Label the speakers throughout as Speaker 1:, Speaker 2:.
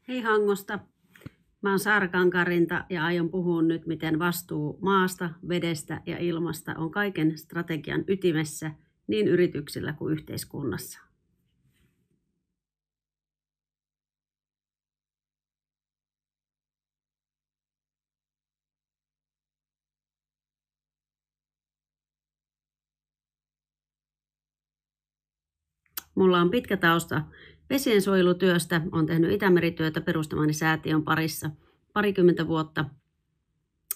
Speaker 1: Hei Hangosta, mä oon Saara Kankarinta ja aion puhua nyt, miten vastuu maasta, vedestä ja ilmasta on kaiken strategian ytimessä niin yrityksillä kuin yhteiskunnassa. Mulla on pitkä tausta vesiensuojelutyöstä. Olen tehnyt Itämeri-työtä perustamani säätiön parissa parikymmentä vuotta.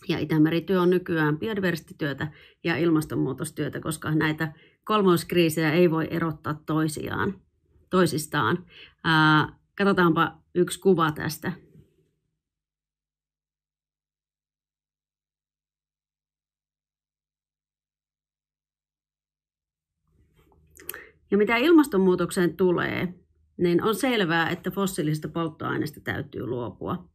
Speaker 1: Ja Itämeri-työ on nykyään biodiversiteettityötä ja ilmastonmuutostyötä, koska näitä kolmoiskriisejä ei voi erottaa toisistaan. Katsotaanpa yksi kuva tästä. Ja mitä ilmastonmuutokseen tulee, niin on selvää, että fossiilisista polttoaineista täytyy luopua.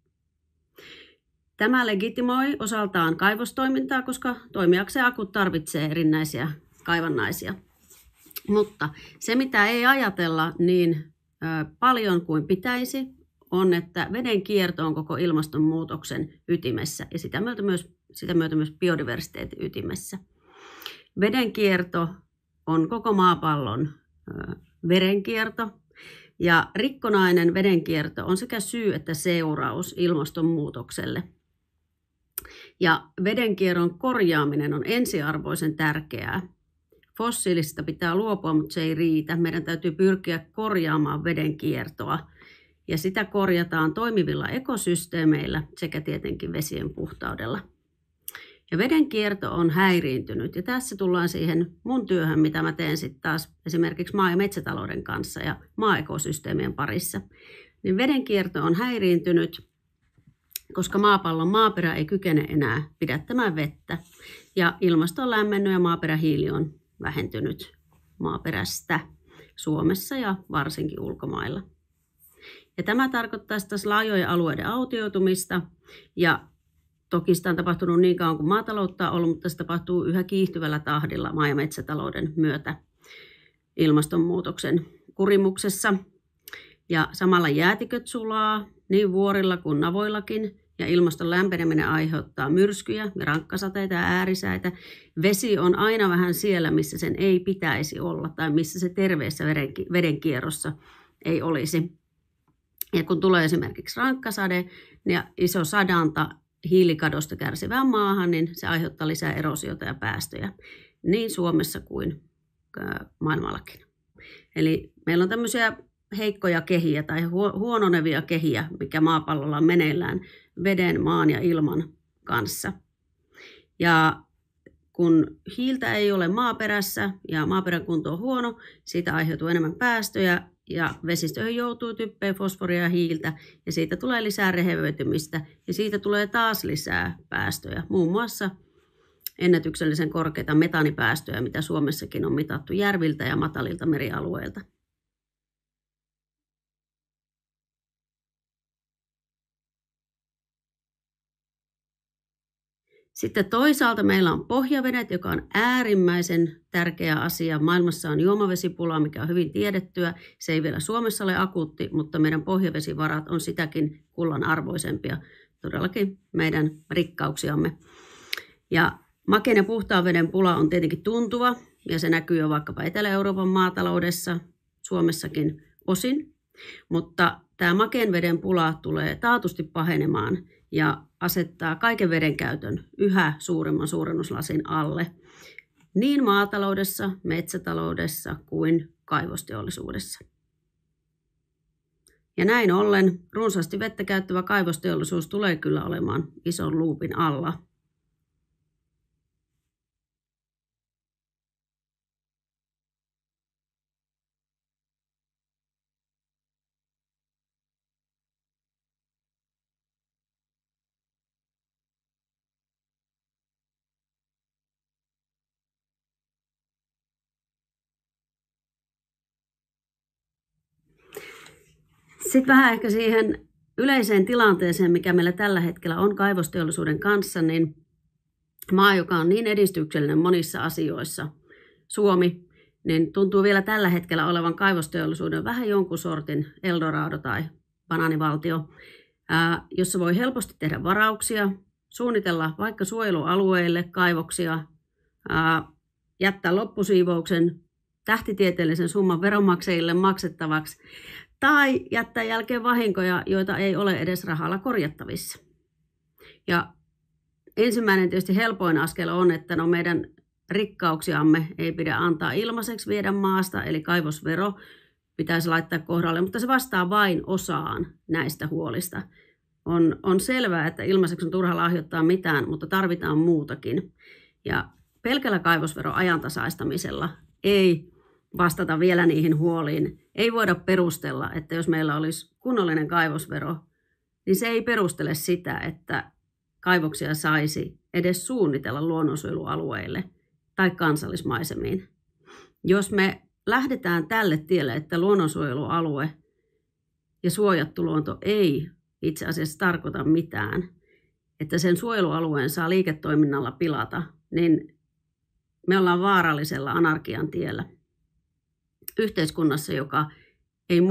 Speaker 1: Tämä legitimoi osaltaan kaivostoimintaa, koska toimijakseen akut tarvitsee erinäisiä kaivannaisia. Mutta se, mitä ei ajatella niin paljon kuin pitäisi, on, että veden kierto on koko ilmastonmuutoksen ytimessä ja sitä myötä myös biodiversiteetin ytimessä. Veden kierto on koko maapallon verenkierto ja rikkonainen vedenkierto on sekä syy että seuraus ilmastonmuutokselle. Ja vedenkierron korjaaminen on ensiarvoisen tärkeää. Fossiilisista pitää luopua, mutta se ei riitä. Meidän täytyy pyrkiä korjaamaan vedenkiertoa ja sitä korjataan toimivilla ekosysteemeillä sekä tietenkin vesien puhtaudella. Ja vedenkierto on häiriintynyt ja tässä tullaan siihen mun työhön, mitä mä teen sitten taas esimerkiksi maa- ja metsätalouden kanssa ja maaekosysteemien parissa. Niin vedenkierto on häiriintynyt, koska maapallon maaperä ei kykene enää pidättämään vettä ja ilmasto on lämmennyt ja maaperähiili on vähentynyt maaperästä Suomessa ja varsinkin ulkomailla. Ja tämä tarkoittaa taas laajojen alueiden autioitumista ja toki sitä on tapahtunut niin kauan kuin maataloutta on ollut, mutta se tapahtuu yhä kiihtyvällä tahdilla maa- ja metsätalouden myötä ilmastonmuutoksen kurimuksessa. Ja samalla jäätiköt sulaa niin vuorilla kuin navoillakin ja ilmaston lämpeneminen aiheuttaa myrskyjä ja rankkasateita ja äärisäitä. Vesi on aina vähän siellä, missä sen ei pitäisi olla tai missä se terveessä vedenkierrossa ei olisi. Ja kun tulee esimerkiksi rankkasade ja iso sadanta hiilikadosta kärsivään maahan, niin se aiheuttaa lisää erosiota ja päästöjä niin Suomessa kuin maailmallakin. Eli meillä on tämmöisiä heikkoja kehiä tai huononevia kehiä, mikä maapallolla on meneillään veden, maan ja ilman kanssa. Ja kun hiiltä ei ole maaperässä ja maaperän kunto on huono, siitä aiheutuu enemmän päästöjä ja vesistöihin joutuu typpeä, fosforia ja hiiltä ja siitä tulee lisää rehevöitymistä ja siitä tulee taas lisää päästöjä. Muun muassa ennätyksellisen korkeita metaanipäästöjä, mitä Suomessakin on mitattu järviltä ja matalilta merialueilta. Sitten toisaalta meillä on pohjavedet, joka on äärimmäisen tärkeä asia. Maailmassa on juomavesipula, mikä on hyvin tiedettyä. Se ei vielä Suomessa ole akuutti, mutta meidän pohjavesivarat on sitäkin kullan arvoisempia. Todellakin meidän rikkauksiamme. Ja makeen ja puhtaan veden pula on tietenkin tuntuva ja se näkyy jo vaikkapa Etelä-Euroopan maataloudessa, Suomessakin osin. Mutta tämä makeen veden pula tulee taatusti pahenemaan ja asettaa kaiken vedenkäytön yhä suuremman suurennuslasin alle niin maataloudessa, metsätaloudessa kuin kaivosteollisuudessa. Ja näin ollen runsaasti vettä käyttävä kaivosteollisuus tulee kyllä olemaan ison luupin alla. Sitten vähän ehkä siihen yleiseen tilanteeseen, mikä meillä tällä hetkellä on kaivosteollisuuden kanssa, niin maa, joka on niin edistyksellinen monissa asioissa, Suomi, niin tuntuu vielä tällä hetkellä olevan kaivosteollisuuden vähän jonkun sortin Eldorado tai banaanivaltio, jossa voi helposti tehdä varauksia, suunnitella vaikka suojelualueille kaivoksia, jättää loppusiivouksen tähtitieteellisen summan veronmaksajille maksettavaksi tai jättää jälkeen vahinkoja, joita ei ole edes rahalla korjattavissa. Ja ensimmäinen tietysti helpoin askel on, että meidän rikkauksiamme ei pidä antaa ilmaiseksi viedä maasta, eli kaivosvero pitäisi laittaa kohdalle, mutta se vastaa vain osaan näistä huolista. On selvää, että ilmaiseksi on turha lahjoittaa mitään, mutta tarvitaan muutakin. Ja pelkällä kaivosveron ajantasaistamisella ei vastata vielä niihin huoliin. Ei voida perustella, että jos meillä olisi kunnollinen kaivosvero, niin se ei perustele sitä, että kaivoksia saisi edes suunnitella luonnonsuojelualueille tai kansallismaisemiin. Jos me lähdetään tälle tielle, että luonnonsuojelualue ja suojattu luonto ei itse asiassa tarkoita mitään, että sen suojelualueen saa liiketoiminnalla pilata, niin me ollaan vaarallisella anarkian tiellä yhteiskunnassa, joka ei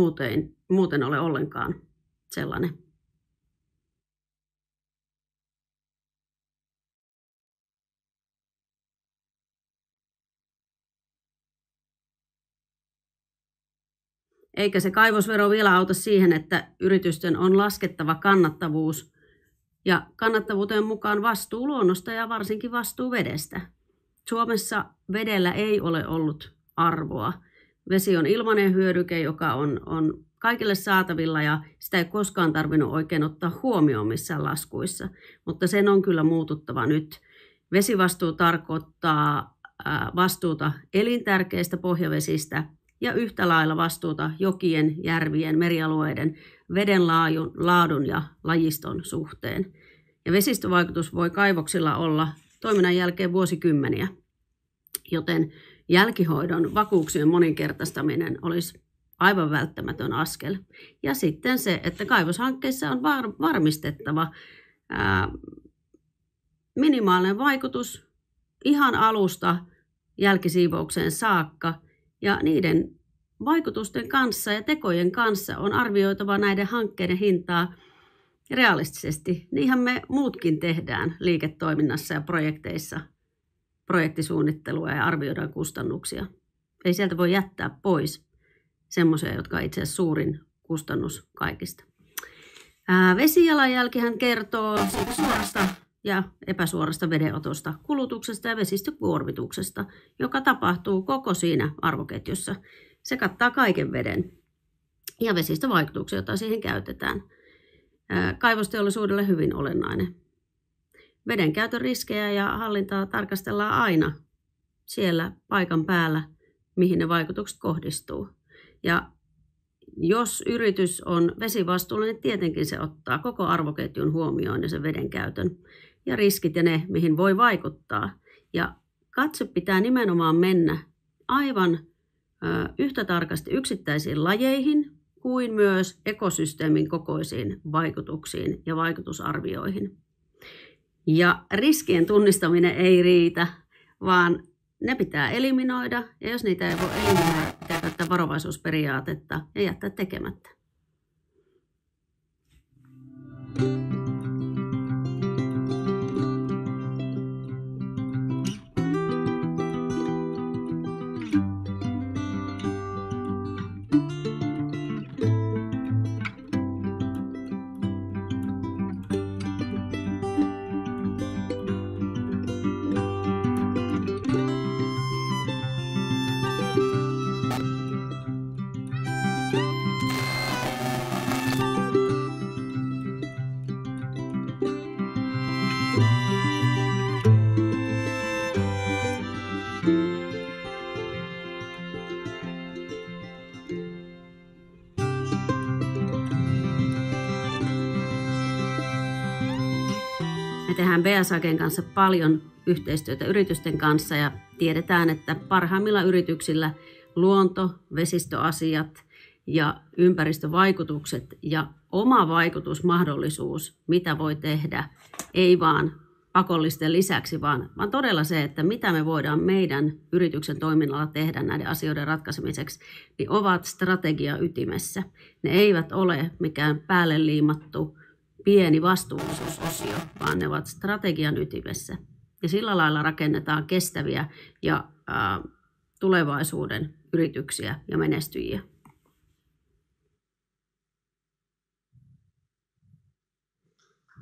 Speaker 1: muuten ole ollenkaan sellainen. Eikä se kaivosvero vielä auta siihen, että yritysten on laskettava kannattavuus ja kannattavuuteen mukaan vastuu luonnosta ja varsinkin vastuu vedestä. Suomessa vedellä ei ole ollut arvoa. Vesi on ilmainen hyödyke, joka on kaikille saatavilla ja sitä ei koskaan tarvinnut oikein ottaa huomioon missään laskuissa, mutta sen on kyllä muututtava nyt. Vesivastuu tarkoittaa vastuuta elintärkeistä pohjavesistä ja yhtä lailla vastuuta jokien, järvien, merialueiden, veden laadun ja lajiston suhteen. Ja vesistövaikutus voi kaivoksilla olla toiminnan jälkeen vuosikymmeniä, joten jälkihoidon vakuuksien moninkertaistaminen olisi aivan välttämätön askel. Ja sitten se, että kaivoshankkeissa on varmistettava minimaalinen vaikutus ihan alusta jälkisiivoukseen saakka, ja niiden vaikutusten kanssa ja tekojen kanssa on arvioitava näiden hankkeiden hintaa realistisesti. Niinhän me muutkin tehdään liiketoiminnassa ja projekteissa, projektisuunnittelua ja arvioidaan kustannuksia. Ei sieltä voi jättää pois semmoisia, jotka on itse asiassa suurin kustannus kaikista. Vesijalanjälkihän kertoo suorasta ja epäsuorasta vedenotosta, kulutuksesta ja vesistökuormituksesta, joka tapahtuu koko siinä arvoketjussa. Se kattaa kaiken veden ja vesistövaikutuksia, joita siihen käytetään. Kaivosteollisuudelle hyvin olennainen. Veden käytön riskejä ja hallintaa tarkastellaan aina siellä paikan päällä, mihin ne vaikutukset kohdistuu. Ja jos yritys on vesivastuullinen, niin tietenkin se ottaa koko arvoketjun huomioon ja sen veden käytön ja riskit ja ne, mihin voi vaikuttaa. Ja katse pitää nimenomaan mennä aivan yhtä tarkasti yksittäisiin lajeihin kuin myös ekosysteemin kokoisiin vaikutuksiin ja vaikutusarvioihin. Ja riskien tunnistaminen ei riitä, vaan ne pitää eliminoida, ja jos niitä ei voi eliminoida, pitää käyttää varovaisuusperiaatetta ja jättää tekemättä. Me tehdään BSAGen kanssa paljon yhteistyötä yritysten kanssa ja tiedetään, että parhaimmilla yrityksillä luonto, vesistöasiat ja ympäristövaikutukset ja oma vaikutusmahdollisuus, mitä voi tehdä, ei vaan pakollisten lisäksi, vaan todella se, että mitä me voidaan meidän yrityksen toiminnalla tehdä näiden asioiden ratkaisemiseksi, niin ovat strategia ytimessä. Ne eivät ole mikään päälle liimattu pieni vastuullisuusosio, vaan ne ovat strategian ytimessä. Ja sillä lailla rakennetaan kestäviä ja tulevaisuuden yrityksiä ja menestyjiä.